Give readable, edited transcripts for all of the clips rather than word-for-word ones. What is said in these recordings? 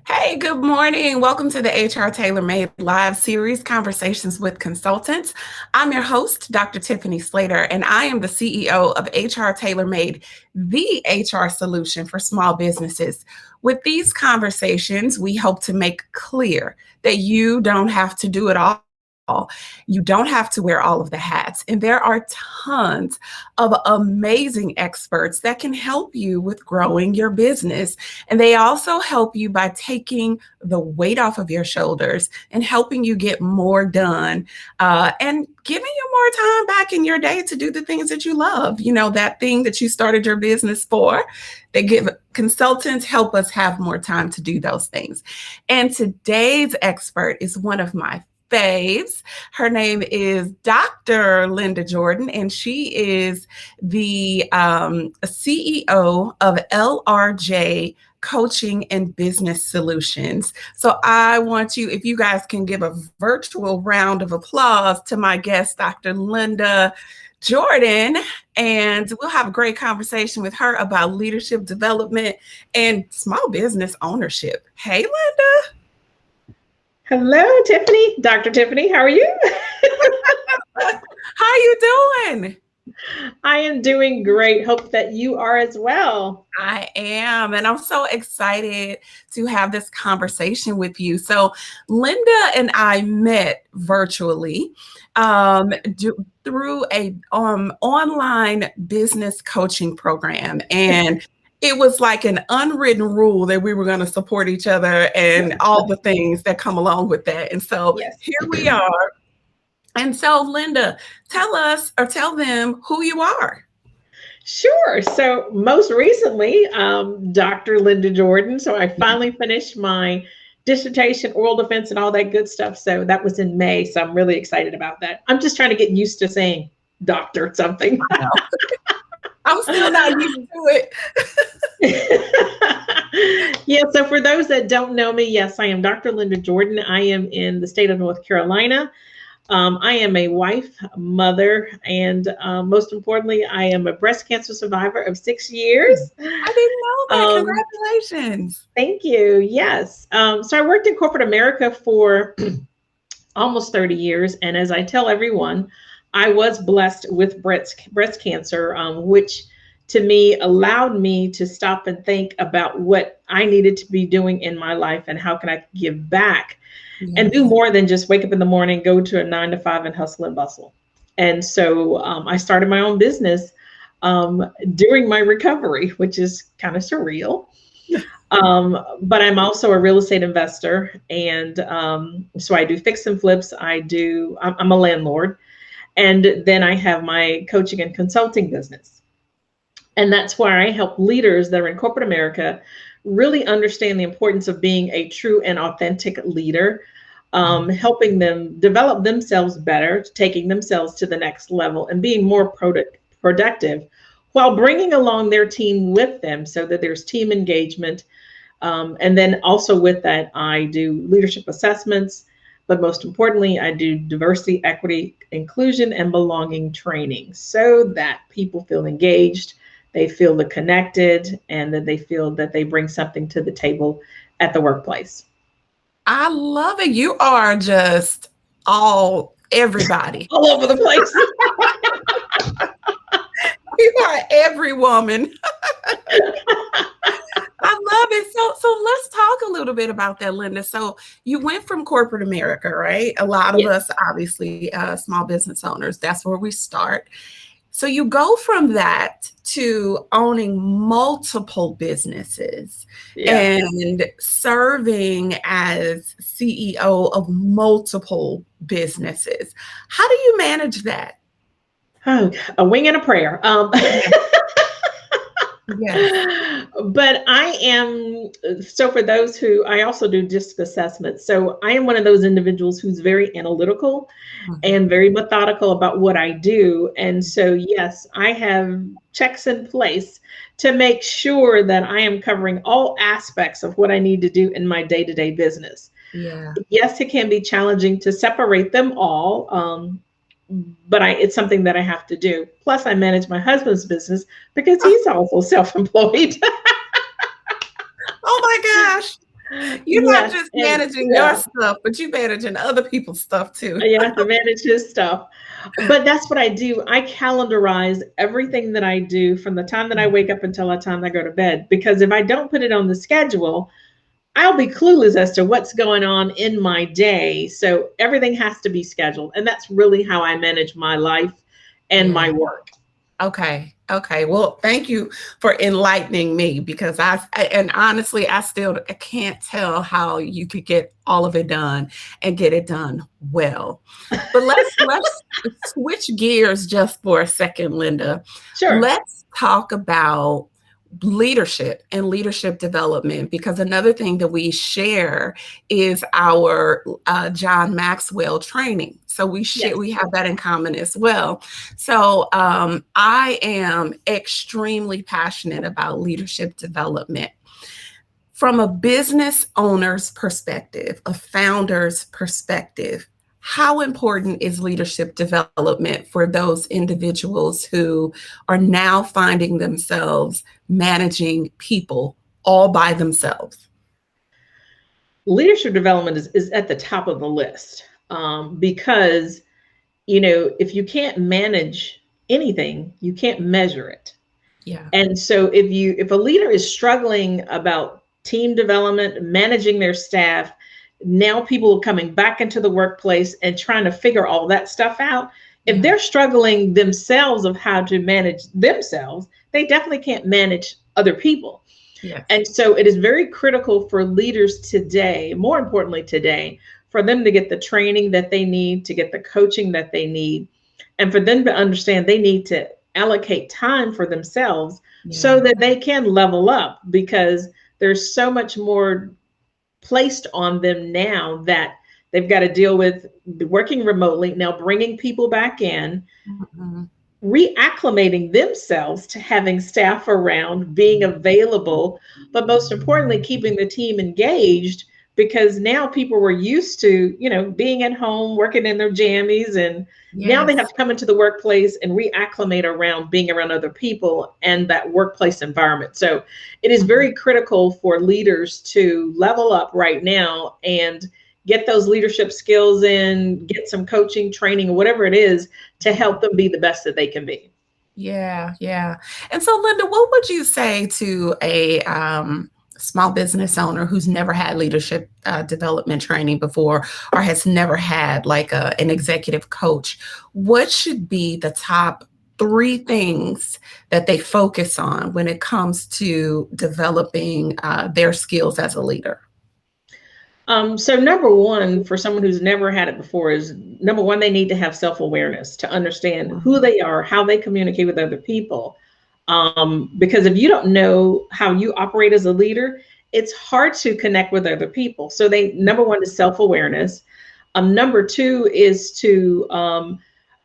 Hey, good morning. Welcome to the HR TailorMade live series, Conversations with Consultants. I'm your host, Dr. Tiffany Slater, and I am the CEO of HR TailorMade, the HR solution for small businesses. With these conversations, we hope to make clear that you don't have to do it all. You don't have to wear all of the hats. And there are tons of amazing experts that can help you with growing your business. And they also help you by taking the weight off of your shoulders and helping you get more done and giving you more time back in your day to do the things that you love. You know, that thing that you started your business for. They give consultants help us have more time to do those things. And today's expert is one of my faves. Her name is Dr. Linda Jordon, and she is the CEO of LRJ Coaching and Business Solutions. So I want you, if you guys can give a virtual round of applause to my guest, Dr. Linda Jordon, and we'll have a great conversation with her about leadership development and small business ownership. Hey, Linda. Hello, Tiffany. Dr. Tiffany, how are you? How are you doing? I am doing great. Hope that you are as well. I am, and I'm so excited to have this conversation with you. So, Linda and I met virtually through a online business coaching program, and it was like an unwritten rule that we were going to support each other and all the things that come along with that. And so Yes. here we are. And so, Linda, tell us or tell them who you are. Sure. So most recently, Dr. Linda Jordon. So I finally finished my dissertation, oral defense, and all that good stuff. So that was in May. So I'm really excited about that. I'm just trying to get used to saying doctor something. I'm still not used to it. Yeah, so for those that don't know me, yes, I am Dr. Linda Jordon. I am in the state of North Carolina. I am a wife, mother, and most importantly, I am a breast cancer survivor of 6 years. I didn't know that. Congratulations. Thank you. Yes. So I worked in corporate America for almost 30 years. And as I tell everyone, I was blessed with breast cancer, which to me allowed me to stop and think about what I needed to be doing in my life and how can I give back and do more than just wake up in the morning, go to a 9 to 5 and hustle and bustle. And so I started my own business during my recovery, which is kind of surreal. But I'm also a real estate investor. And so I do fix and flips. I'm a landlord. And then I have my coaching and consulting business. And that's where I help leaders that are in corporate America really understand the importance of being a true and authentic leader, helping them develop themselves better, taking themselves to the next level and being more productive while bringing along their team with them so that there's team engagement. And then also with that, I do leadership assessments, but most importantly, I do diversity, equity, inclusion, and belonging training so that people feel engaged, they feel the connected, and that they feel that they bring something to the table at the workplace. I love it. You are just everybody. All over the place. You are every woman. I love it. So let's talk a little bit about that, Linda. So you went from corporate America, right? A lot of us, obviously, small business owners, that's where we start. So you go from that to owning multiple businesses and serving as CEO of multiple businesses. How do you manage that? Oh, a wing and a prayer. Yes. But so for those who, I also do DISC assessments. So I am one of those individuals who's very analytical and very methodical about what I do. And so, yes, I have checks in place to make sure that I am covering all aspects of what I need to do in my day-to-day business. Yeah. Yes, it can be challenging to separate them all. But it's something that I have to do. Plus, I manage my husband's business because he's also self-employed. Oh my gosh. You're not Yes, just and managing your yeah, stuff, but you managing other people's stuff too. you have to manage his stuff. But that's what I do. I calendarize everything that I do from the time that I wake up until the time I go to bed. Because if I don't put it on the schedule, I'll be clueless as to what's going on in my day. So everything has to be scheduled. And that's really how I manage my life and Yeah. my work. Okay. Okay. Well, thank you for enlightening me because and honestly, I can't tell how you could get all of it done and get it done well. But let's switch gears just for a second, Linda. Sure. Let's talk about leadership and leadership development because another thing that we share is our John Maxwell training. So we Yes. have that in common as well. So I am extremely passionate about leadership development from a business owner's perspective, a founder's perspective. How important is leadership development for those individuals who are now finding themselves managing people all by themselves? Leadership development is at the top of the list because, if you can't manage anything, you can't measure it. Yeah. And so if a leader is struggling about team development, managing their staff, now people are coming back into the workplace and trying to figure all that stuff out. If Yeah. they're struggling themselves of how to manage themselves, they definitely can't manage other people. Yes. And so it is very critical for leaders today, more importantly today, for them to get the training that they need, to get the coaching that they need, and for them to understand they need to allocate time for themselves so Yeah. that they can level up because there's so much more placed on them now that they've got to deal with working remotely, now bringing people back in, Mhm. reacclimating themselves to having staff around, being available, but most importantly, keeping the team engaged because now people were used to, being at home, working in their jammies, and now they have Yes. to come into the workplace and reacclimate around being around other people and that workplace environment. So it is Mhm. very critical for leaders to level up right now and get those leadership skills in, get some coaching, training, whatever it is to help them be the best that they can be. Yeah, yeah. And so, Linda, what would you say to a small business owner who's never had leadership development training before or has never had like an executive coach? What should be the top three things that they focus on when it comes to developing their skills as a leader? So number one, for someone who's never had it before, is number one, they need to have self-awareness to understand who Mhm. they are, how they communicate with other people. Because if you don't know how you operate as a leader, it's hard to connect with other people. So number one is self-awareness. Number two is to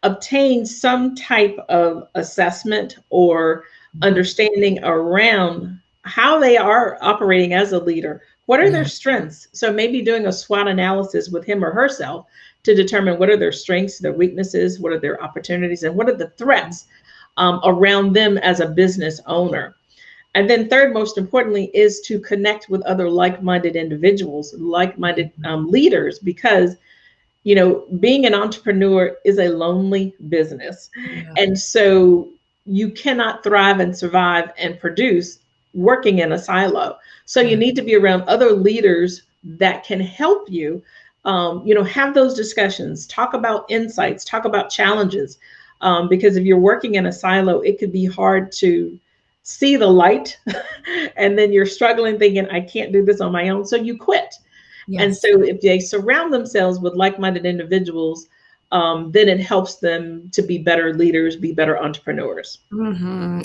obtain some type of assessment or Mhm. understanding around how they are operating as a leader. What are their Yeah. strengths? So maybe doing a SWOT analysis with him or herself to determine what are their strengths, their weaknesses, what are their opportunities, and what are the threats around them as a business owner. And then, third, most importantly, is to connect with other like minded individuals, like minded leaders, because being an entrepreneur is a lonely business. Yeah. And so you cannot thrive and survive and produce working in a silo. So you Yeah. need to be around other leaders that can help you, have those discussions, talk about insights, talk about challenges. Because if you're working in a silo, it could be hard to see the light and then you're struggling thinking, I can't do this on my own. So you quit. And Yes. so if they surround themselves with like-minded individuals, then it helps them to be better leaders, be better entrepreneurs.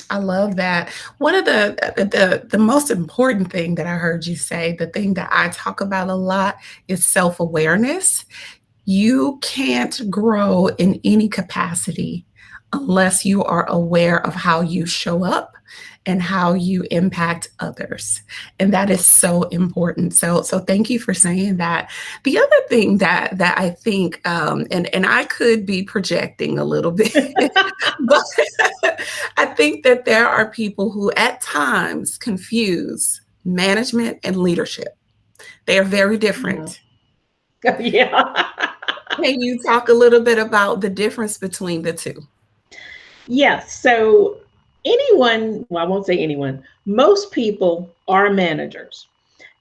I love that. One of the most important thing that I heard you say, the thing that I talk about a lot is self-awareness. You can't grow in any capacity unless you are aware of how you show up and how you impact others. And that is so important. So thank you for saying that. The other thing that I think, and I could be projecting a little bit, but I think that there are people who at times confuse management and leadership. They are very Yeah. different. Yeah. Can you talk a little bit about the difference between the two? Yes. So anyone, well, I won't say anyone, most people are managers.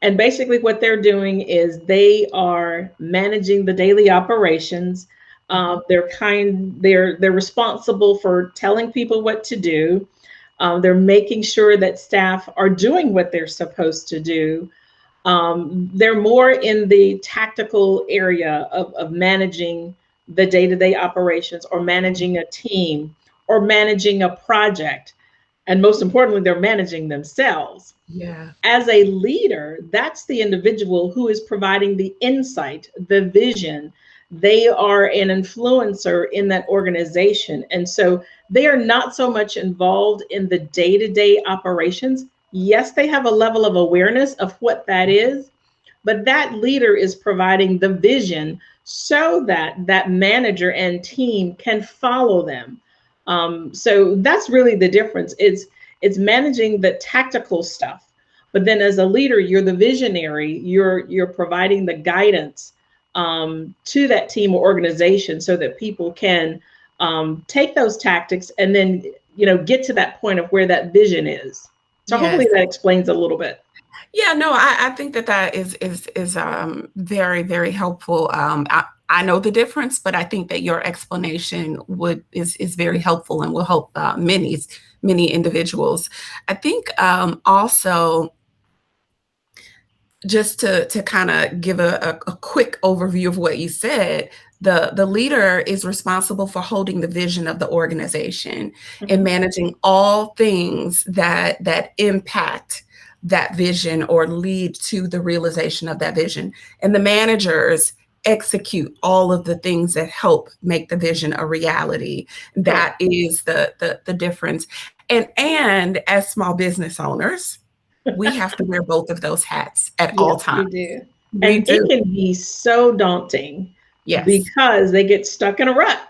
And basically what they're doing is they are managing the daily operations. Mhm. They're responsible for telling people what to do. They're making sure that staff are doing what they're supposed to do. They're more in the tactical area of managing the day-to-day operations, or managing a team, or managing a project. And most importantly, they're managing themselves. Yeah. As a leader, that's the individual who is providing the insight, the vision. They are an influencer in that organization. And so they are not so much involved in the day to day operations. Yes, they have a level of awareness of what that is, but that leader is providing the vision so that that manager and team can follow them. So that's really the difference. It's managing the tactical stuff, but then as a leader, you're the visionary. You're providing the guidance to that team or organization so that people can take those tactics and then get to that point of where that vision is. So Yes. hopefully that explains a little bit. Yeah, no, I think that that is very, very helpful. I know the difference, but I think that your explanation would is very helpful and will help many individuals. I think also just to kind of give a quick overview of what you said, the leader is responsible for holding the vision of the organization and Mhm. managing all things that impact that vision or lead to the realization of that vision. And the managers execute all of the things that help make the vision a reality. Correct. That is the difference. And as small business owners, we have to wear both of those hats at all Yes, times. we do. We And it do. can be so daunting Yes. because they get stuck in a rut.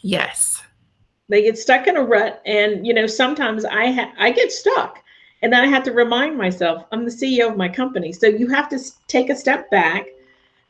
Yes. They get stuck in a rut, and sometimes I get stuck, and then I have to remind myself I'm the CEO of my company. So you have to take a step back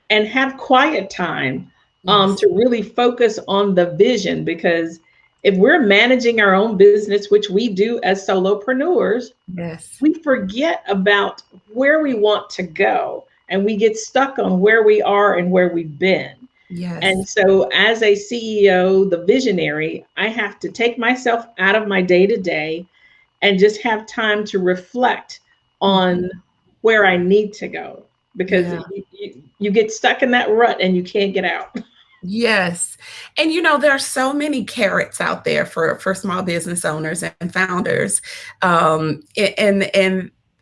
and have quiet time Yes. to really focus on the vision, because if we're managing our own business, which we do as solopreneurs, Yes. we forget about where we want to go, and we get stuck on where we are and where we've been. And Yes. so, as a CEO, the visionary, I have to take myself out of my day to day and just have time to reflect Mhm. on where I need to go, because Yeah. you get stuck in that rut and you can't get out. Yes. And there are so many carrots out there for small business owners and founders. And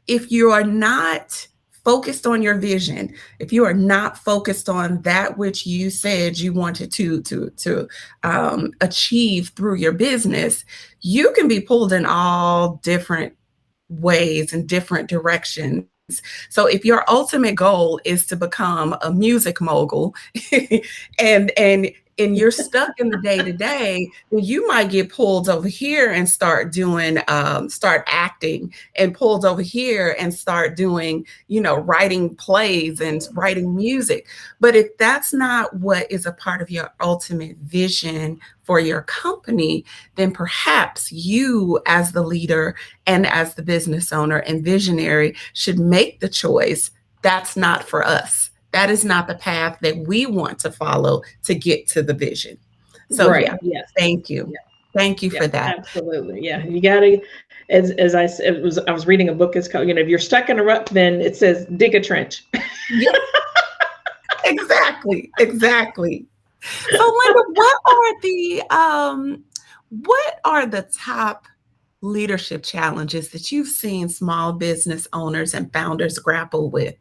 if you are not focused on your vision, if you are not focused on that which you said you wanted to achieve through your business, you can be pulled in all different ways and different directions. So if your ultimate goal is to become a music mogul and and you're stuck in the day to day, then you might get pulled over here and start acting, and pulled over here and start doing, writing plays and writing music. But if that's not what is a part of your ultimate vision for your company, then perhaps you, as the leader and as the business owner and visionary, should make the choice that's not for us. That is not the path that we want to follow to get to the vision. So, Right. yeah, Yes. thank you. Yeah. Thank you Yeah. for that. Absolutely. Yeah. You got to, as I was reading a book. It's called, if you're stuck in a rut, then it says dig a trench. Yeah, exactly. Exactly. So, Linda, what are the top leadership challenges that you've seen small business owners and founders grapple with,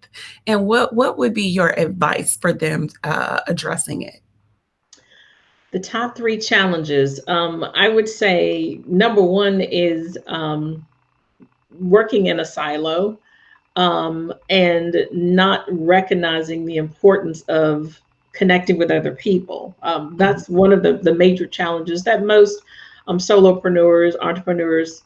and what would be your advice for them addressing it? The top three challenges, I would say number one is working in a silo, and not recognizing the importance of connecting with other people. Mhm. That's one of the major challenges that most solopreneurs, entrepreneurs,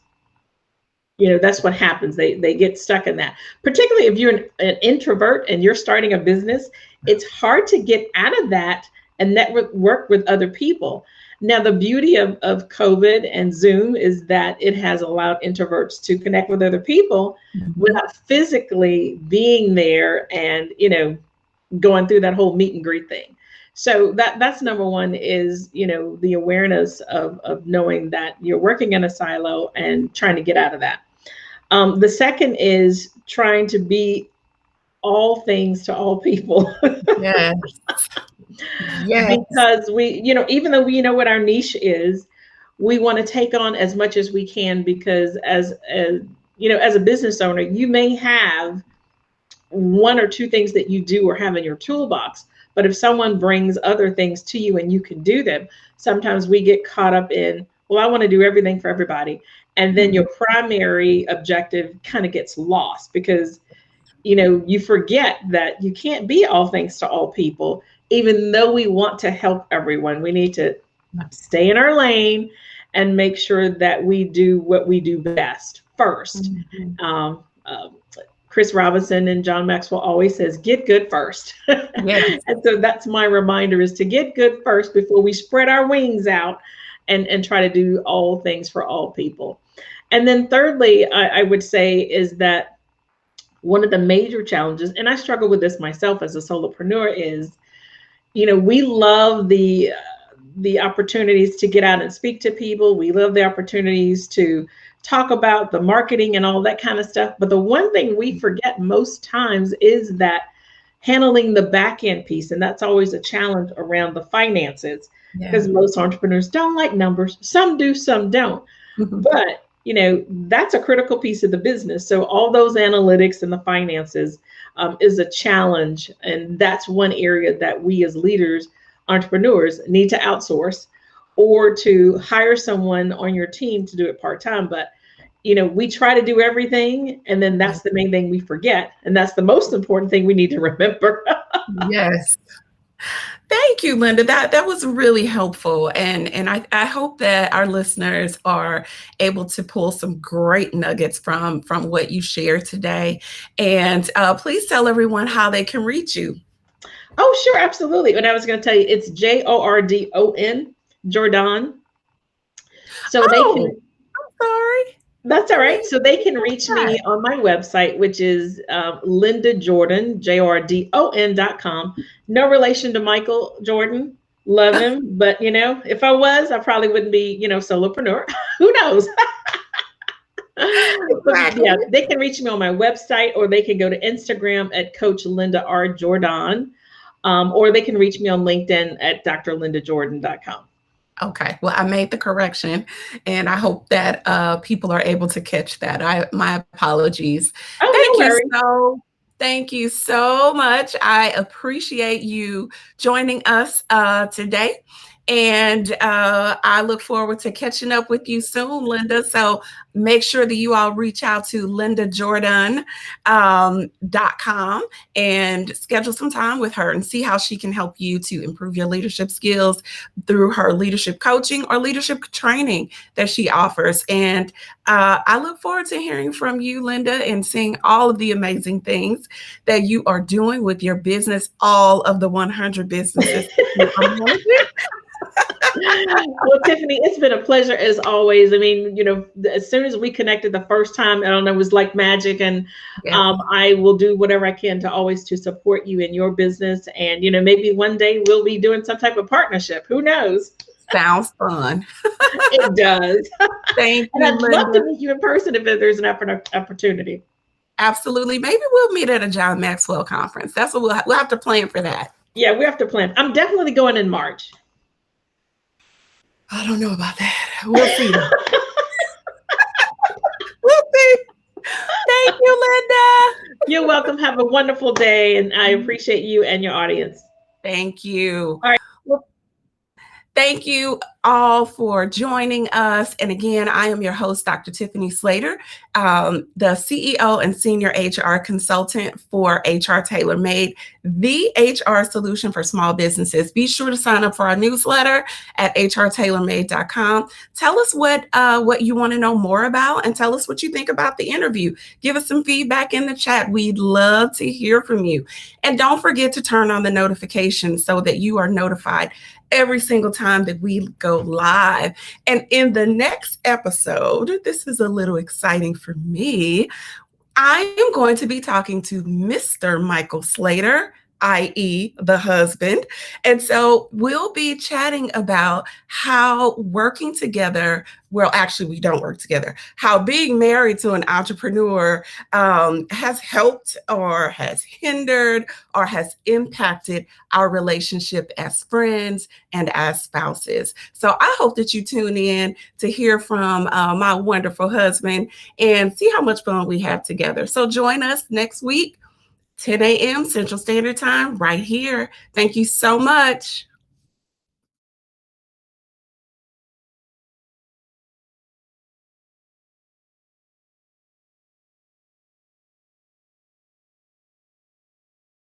that's what happens. They get stuck in that. Particularly if you're an introvert and you're starting a business, it's hard to get out of that and network with other people. Now, the beauty of COVID and Zoom is that it has allowed introverts to connect with other people Mhm. without physically being there and, going through that whole meet and greet thing. So that's number one is, the awareness of knowing that you're working in a silo and trying to get out of that. The second is trying to be all things to all people. Yes. Yes. Because even though we know what our niche is, we want to take on as much as we can, because as a business owner, you may have one or two things that you do or have in your toolbox. But if someone brings other things to you and you can do them, sometimes we get caught up in, well, I want to do everything for everybody. And then your primary objective kind of gets lost, because you forget that you can't be all things to all people. Even though we want to help everyone, we need to stay in our lane and make sure that we do what we do best first. Mhm. Um, Chris Robinson and John Maxwell always says, get good first. Yes. And so that's my reminder, is to get good first before we spread our wings out and try to do all things for all people. And then thirdly, I would say is that one of the major challenges, and I struggle with this myself as a solopreneur, is, we love the opportunities to get out and speak to people. We love the opportunities to talk about the marketing and all that kind of stuff. But the one thing we forget most times is that handling the back end piece. And that's always a challenge around the finances, Yeah. because most entrepreneurs don't like numbers. Some do, some don't. Mhm. But, that's a critical piece of the business. So all those analytics and the finances is a challenge. And that's one area that we as leaders, entrepreneurs, need to outsource or to hire someone on your team to do it part-time. But we try to do everything, and then Yeah. that's the main thing we forget, and that's the most important thing we need to remember. Yes. Thank you, Linda. That was really helpful, and I hope that our listeners are able to pull some great nuggets from what you shared today. And please tell everyone how they can reach you. Oh, sure, absolutely. And I was going to tell you, it's Jordon, Jordan. So they Oh, can, sorry. that's all I right. didn't So they can catch reach that. me on my website, which is Linda Jordon, Jordon.com. No relation to Michael Jordan. Love him. But, if I was, I probably wouldn't be, solopreneur. Who knows? But Exactly. yeah, they can reach me on my website, or they can go to Instagram at Coach Linda R. Jordan, or they can reach me on LinkedIn at drlindajordan.com. Okay. Well, I made the correction, and I hope that people are able to catch that. My apologies. Oh, Thank no you worries. so. Thank you so much. I appreciate you joining us today, and I look forward to catching up with you soon, Linda. So make sure that you all reach out to lindajordan.com and schedule some time with her and see how she can help you to improve your leadership skills through her leadership coaching or leadership training that she offers. And I look forward to hearing from you, Linda, and seeing all of the amazing things that you are doing with your business, all of the 100 businesses you are managing. Well, Tiffany, it's been a pleasure as always. I mean, as soon as we connected the first time, I don't know, it was like magic. And Yes, I will do whatever I can to always to support you in your business. And, maybe one day we'll be doing some type of partnership. Who knows? sounds fun. It does. Thank And you, I'd love Linda. to meet you in person if there's an opportunity. Absolutely. Maybe we'll meet at a John Maxwell conference. That's what we'll have to plan for that. Yeah, we have to plan. I'm definitely going in March. I don't know about that. We'll see. We'll see. Thank you, Linda. You're welcome. Have a wonderful day. And I appreciate you and your audience. Thank you. All right. Well, thank Thank you all for joining us. And again, I am your host, Dr. Tiffany Slater, the CEO and Senior HR Consultant for HR TailorMade, the HR solution for small businesses. Be sure to sign up for our newsletter at hrtailormade.com. Tell us what you want to know more about, and tell us what you think about the interview. Give us some feedback in the chat. We'd love to hear from you. And don't forget to turn on the notifications so that you are notified every single time that we go live. And in the next episode, this is a little exciting for me. I am going to be talking to Mr. Michael Slater, i.e., the husband. And so we'll be chatting about how working together, well, actually, we don't work together, how being married to an entrepreneur has helped or has hindered or has impacted our relationship as friends and as spouses. So I hope that you tune in to hear from my wonderful husband and see how much fun we have together. So join us next week, 10 a.m. Central Standard Time, right here. Thank you so much.